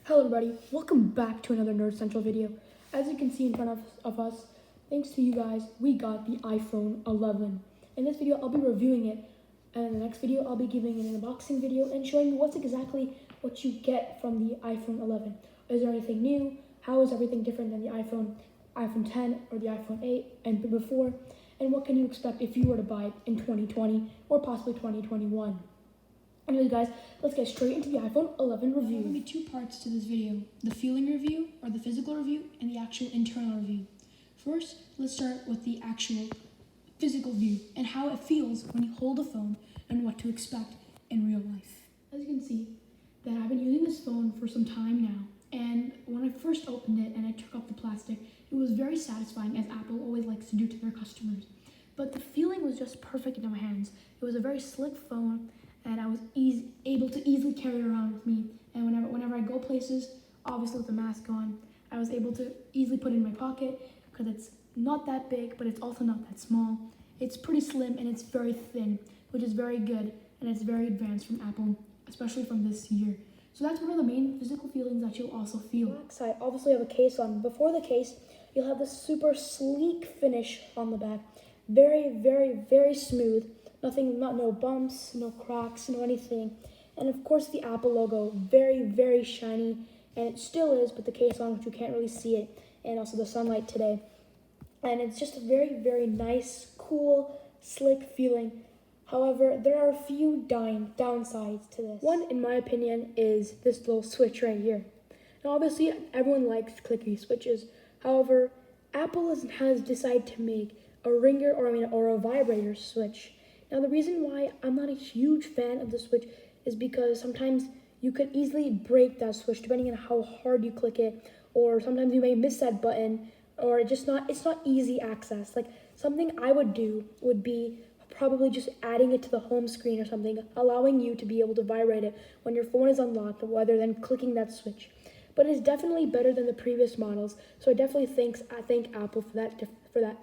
Hello everybody, welcome back to another Nerd Central video. As you can see in front of us, thanks to you guys, we got the iPhone 11. In this video, I'll be reviewing it, and in the next video, I'll be giving an unboxing video and showing you what you get from the iPhone 11. Is there anything new? How is everything different than the iPhone 10 or the iPhone 8 and before? And what can you expect if you were to buy it in 2020 or possibly 2021? Anyways guys, let's get straight into the iPhone 11 review. There will be two parts to this video, the feeling review or the physical review and the actual internal review. First, let's start with the actual physical view and how it feels when you hold a phone and what to expect in real life. As you can see, that I've been using this phone for some time now, and when I first opened it and I took off the plastic, it was very satisfying, as Apple always likes to do to their customers. But the feeling was just perfect in my hands. It was a very slick phone, and I was able to easily carry it around with me. And whenever I go places, obviously with the mask on, I was able to easily put it in my pocket because it's not that big, but it's also not that small. It's pretty slim and it's very thin, which is very good, and it's very advanced from Apple, especially from this year. So that's one of the main physical feelings that you'll also feel. Back side, obviously have a case on. Before the case, you'll have this super sleek finish on the back. Very, very, very smooth. No bumps, no cracks, no anything. And of course the Apple logo, very, very shiny, and it still is, but the case on, which you can't really see it, and also the sunlight today. And it's just a very, very nice, cool, slick feeling. However, there are a few downsides to this. One, in my opinion, is this little switch right here. Now obviously everyone likes clicky switches. However, Apple has decided to make a ringer or a vibrator switch. Now, the reason why I'm not a huge fan of the switch is because sometimes you could easily break that switch depending on how hard you click it, or sometimes you may miss that button, or it's not easy access. Like, something I would do would be probably just adding it to the home screen or something, allowing you to be able to vibrate it when your phone is unlocked rather than clicking that switch. But it's definitely better than the previous models, so I thank Apple for that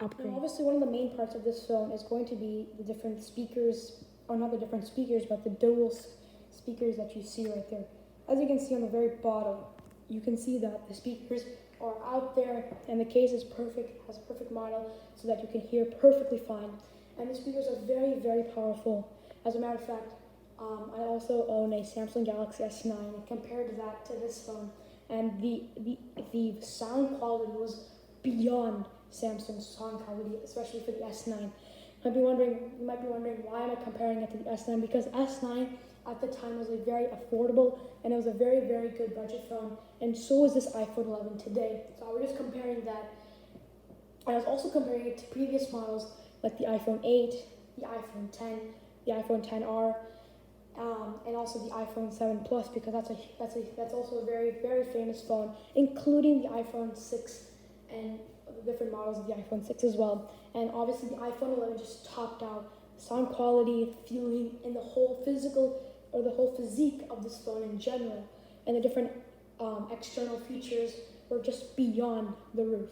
upgrade. Now, obviously, one of the main parts of this phone is going to be the different speakers, or not the different speakers, but the dual speakers that you see right there. As you can see on the very bottom, you can see that the speakers are out there, and the case is perfect, has a perfect model, so that you can hear perfectly fine. And the speakers are very, very powerful. As a matter of fact, I also own a Samsung Galaxy S9, and compared that to this phone, and the sound quality was beyond Samsung's sound quality, especially for the S9. You might be wondering why am I comparing it to the S9? Because S9 at the time was a very affordable, and it was a very, very good budget phone, and so is this iPhone 11 today. So I was just comparing that. I was also comparing it to previous models like the iPhone 8, the iPhone 10, the iPhone 10R, and also the iPhone 7 Plus, because that's also a very, very famous phone, including the iPhone 6 and the different models of the iPhone 6 as well. And obviously the iPhone 11 just topped out sound quality, feeling, and the whole physique of this phone in general. And the different external features were just beyond the roof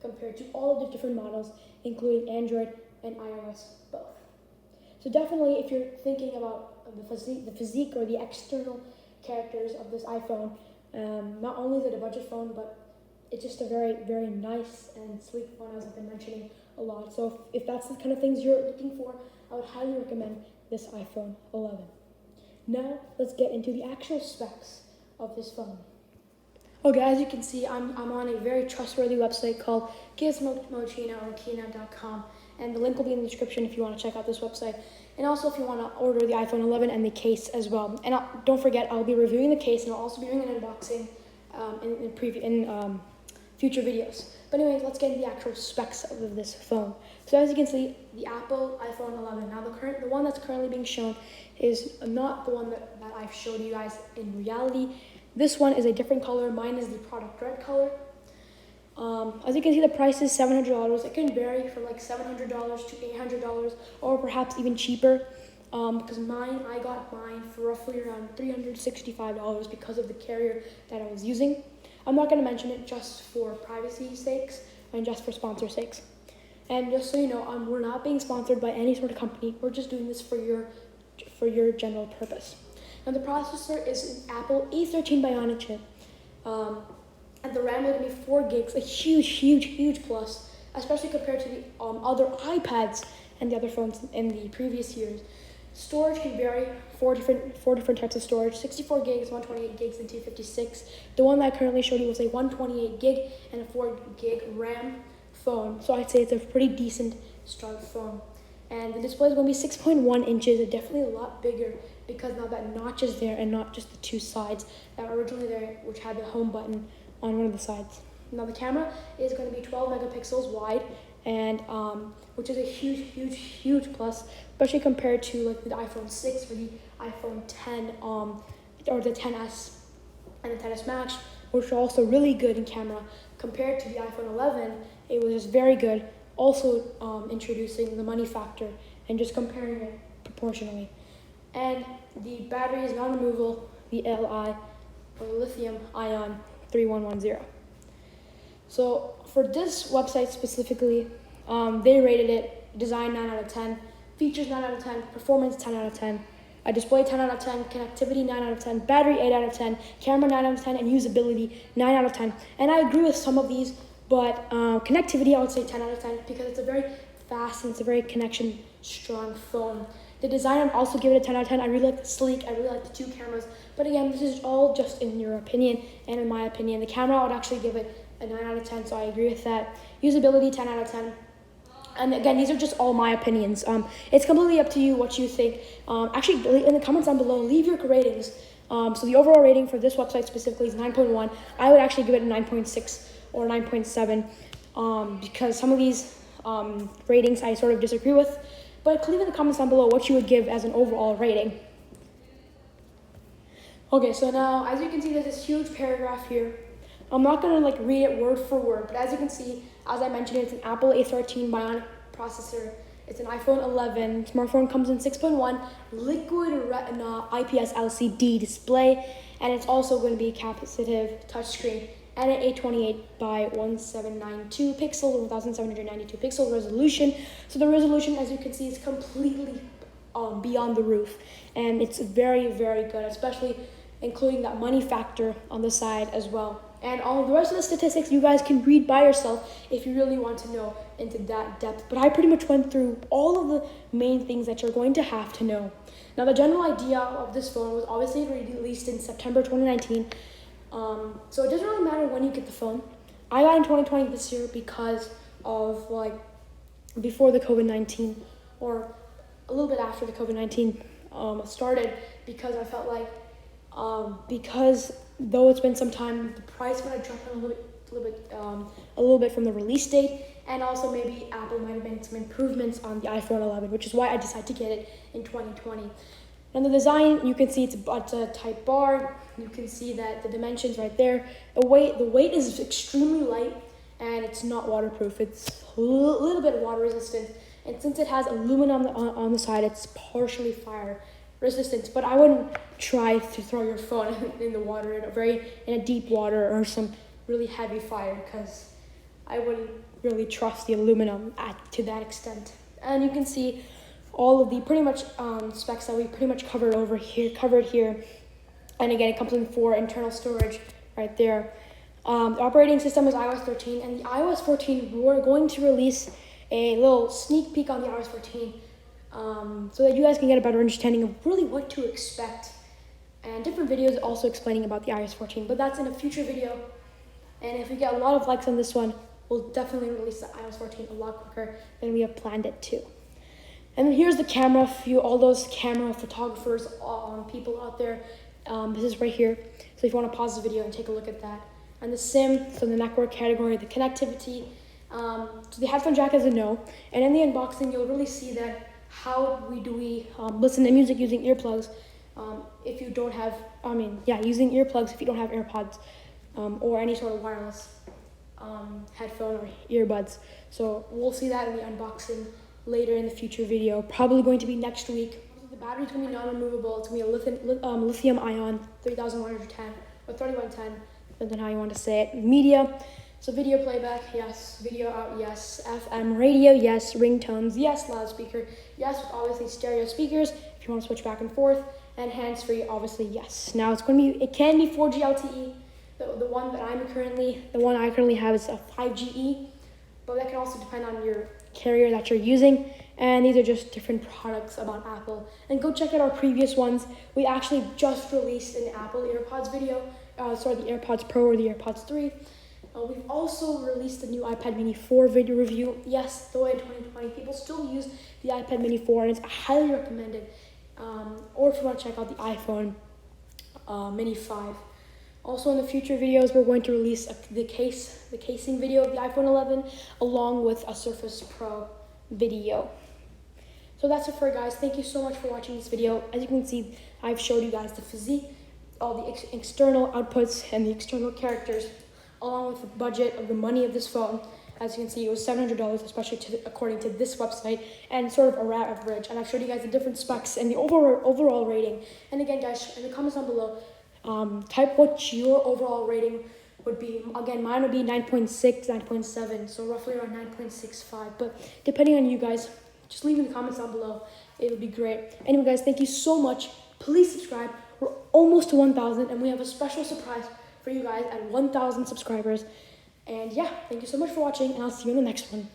compared to all of the different models, including Android and iOS both. So definitely, if you're thinking about the physique or the external characters of this iPhone, not only is it a budget phone, but it's just a very, very nice and sleek phone, as I've been mentioning a lot. So if that's the kind of things you're looking for, I would highly recommend this iPhone 11. Now, let's get into the actual specs of this phone. Okay, as you can see, I'm on a very trustworthy website called gizmochina.com, and the link will be in the description if you want to check out this website. And also if you want to order the iPhone 11 and the case as well. And don't forget, I'll be reviewing the case, and I'll also be doing an unboxing in future videos. But anyways, let's get into the actual specs of this phone. So as you can see, the Apple iPhone 11. Now the one that's currently being shown is not the one that I've showed you guys in reality. This one is a different color. Mine is the product red color. As you can see, the price is $700. It can vary from like $700 to $800, or perhaps even cheaper. Because I got mine for roughly around $365 because of the carrier that I was using. I'm not going to mention it just for privacy sakes and just for sponsor sakes. And just so you know, we're not being sponsored by any sort of company. We're just doing this for your general purpose. Now the processor is an Apple A13 Bionic chip, And the RAM will be 4 gigs, a huge plus, especially compared to the other iPads and the other phones in the previous years. Storage can vary, four different types of storage: 64 gigs, 128 gigs, and 256. The one that I currently showed you was a 128 gig and a 4 gig RAM phone. So I'd say it's a pretty decent, strong phone. And the display is going to be 6.1 inches, it's definitely a lot bigger because now that notch is there and not just the two sides that were originally there, which had the home button on one of the sides. Now the camera is going to be 12 megapixels wide, and which is a huge plus, especially compared to like the iPhone 6 or the iPhone 10 or the 10s and the 10s Max, which are also really good in camera. Compared to the iPhone 11, it was just very good. Also introducing the money factor and just comparing it proportionally. And the battery is non-removable, the Li or lithium ion 3110. So for this website specifically, they rated it design 9 out of 10, features 9 out of 10, performance 10 out of 10, a display 10 out of 10, connectivity 9 out of 10, battery 8 out of 10, camera 9 out of 10, and usability 9 out of 10. And I agree with some of these, but connectivity I would say 10 out of 10 because it's a very fast and it's a very connection strong phone. The design, I'd also give it a 10 out of 10. I really like the sleek, I really like the 2 cameras. But again, this is all just in your opinion and in my opinion. The camera, I would actually give it a 9 out of 10, so I agree with that. Usability, 10 out of 10. And again, these are just all my opinions. It's completely up to you what you think. Actually, in the comments down below, leave your ratings. So the overall rating for this website specifically is 9.1. I would actually give it a 9.6 or 9.7 because some of these ratings I sort of disagree with. But leave in the comments down below what you would give as an overall rating. Okay, so now, as you can see, there's this huge paragraph here. I'm not going to read it word for word, but as you can see, as I mentioned, it's an Apple A13 Bionic processor. It's an iPhone 11. Smartphone comes in 6.1 liquid retina IPS LCD display, and it's also going to be capacitive touchscreen and an 828 by 1792 pixel, 1792 pixel resolution. So the resolution, as you can see, is completely beyond the roof, and it's very good, especially including that money factor on the side as well. And all the rest of the statistics you guys can read by yourself if you really want to know into that depth. But I pretty much went through all of the main things that you're going to have to know. Now, the general idea of this phone was obviously released in September 2019. So it doesn't really matter when you get the phone. I got in 2020 this year because of before the COVID-19 or a little bit after the COVID-19 started, because I felt like because though it's been some time, the price might have dropped a little bit from the release date, and also maybe Apple might have made some improvements on the iPhone 11, which is why I decided to get it in 2020. And the design, you can see it's a Type bar. You can see that the dimensions right there. The weight is extremely light, and it's not waterproof. It's a little bit water resistant, and since it has aluminum on the side, it's partially fire resistant. But I wouldn't try to throw your phone in the water in a deep water or some really heavy fire, because I wouldn't really trust the aluminum to that extent. And you can see all of the pretty much specs that we pretty much covered here. And again, it comes in 4 internal storage right there. The operating system is iOS 13, and the iOS 14, we're going to release a little sneak peek on the iOS 14 so that you guys can get a better understanding of really what to expect, and different videos also explaining about the iOS 14, but that's in a future video. And if we get a lot of likes on this one, we'll definitely release the iOS 14 a lot quicker than we have planned it to. And here's the camera for you, all those camera photographers, people out there. This is right here. So if you want to pause the video and take a look at that. And the SIM, so the network category, the connectivity. So the headphone jack is a no. And in the unboxing, you'll really see that how we listen to music using earplugs. If you don't have, using earplugs if you don't have AirPods or any sort of wireless headphone or earbuds. So we'll see that in the unboxing later in the future video, probably going to be next week. The battery's going to be non-removable. It's going to be a lithium ion 3110 or 3110, depends on how you want to say it. Media, so video playback, yes. Video out, yes. FM radio, yes. Ringtones, yes. Loudspeaker, yes. With obviously stereo speakers if you want to switch back and forth. And hands-free, obviously, yes. Now it can be 4G LTE, The one I currently have is a 5GE, but that can also depend on your carrier that you're using. And these are just different products about Apple. And go check out our previous ones. We actually just released an Apple AirPods video, the AirPods Pro or the AirPods 3. We've also released the new iPad Mini 4 video review. Yes, though in 2020, people still use the iPad Mini 4, and it's highly recommended. Or if you want to check out the iPhone Mini 5. Also in the future videos, we're going to release the casing video of the iPhone 11, along with a Surface Pro video. So that's it for it, guys. Thank you so much for watching this video. As you can see, I've showed you guys the physique, all the external outputs and the external characters, along with the budget of the money of this phone. As you can see, it was $700, especially according to this website, and sort of average. And I've showed you guys the different specs and the overall rating. And again, guys, in the comments down below, type what your overall rating would be. Again, mine would be 9.6, 9.7, so roughly around 9.65. But depending on you guys, just leave in the comments down below. It would be great. Anyway, guys, thank you so much. Please subscribe. We're almost to 1,000, and we have a special surprise for you guys at 1,000 subscribers. And yeah, thank you so much for watching, and I'll see you in the next one.